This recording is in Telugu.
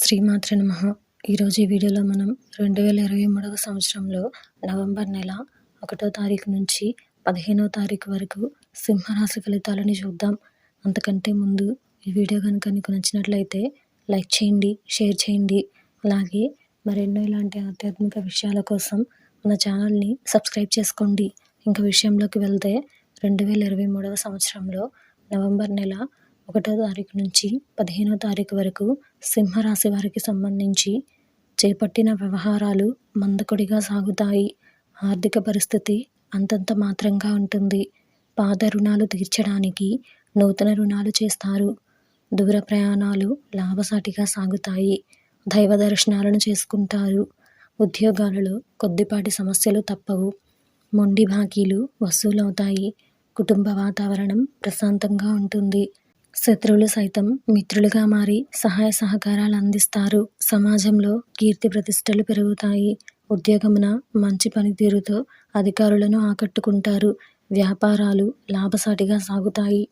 శ్రీమాత్రే నమః. ఈరోజు ఈ వీడియోలో మనం 2023వ సంవత్సరంలో నవంబర్ నెల 1వ తారీఖు నుంచి 15వ తారీఖు వరకు సింహరాశి ఫలితాలని చూద్దాం. అంతకంటే ముందు ఈ వీడియో కనుక మీకు నచ్చినట్లయితే లైక్ చేయండి, షేర్ చేయండి. అలాగే మరెన్నో ఇలాంటి ఆధ్యాత్మిక విషయాల కోసం మన ఛానల్ని సబ్స్క్రైబ్ చేసుకోండి. ఇంకా విషయంలోకి వెళ్తే 2023వ సంవత్సరంలో నవంబర్ నెల 1వ తారీఖు నుంచి 15వ తారీఖు వరకు సింహరాశి వారికి సంబంధించి చేపట్టిన వ్యవహారాలు మందకొడిగా సాగుతాయి. ఆర్థిక పరిస్థితి అంతంత మాత్రంగా ఉంటుంది. పాత రుణాలు తీర్చడానికి నూతన రుణాలు చేస్తారు. దూర ప్రయాణాలు లాభసాటిగా సాగుతాయి. దైవ దర్శనాలను చేసుకుంటారు. ఉద్యోగాలలో కొద్దిపాటి సమస్యలు తప్పవు. మొండి బాకీలు వసూలవుతాయి. కుటుంబ వాతావరణం ప్రశాంతంగా ఉంటుంది. శత్రువులు సైతం మిత్రులుగా మారి సహాయ సహకారాలు అందిస్తారు. సమాజంలో కీర్తి ప్రతిష్టలు పెరుగుతాయి. ఉద్యోగమున మంచి పనితీరుతో అధికారులను ఆకట్టుకుంటారు. వ్యాపారాలు లాభసాటిగా సాగుతాయి.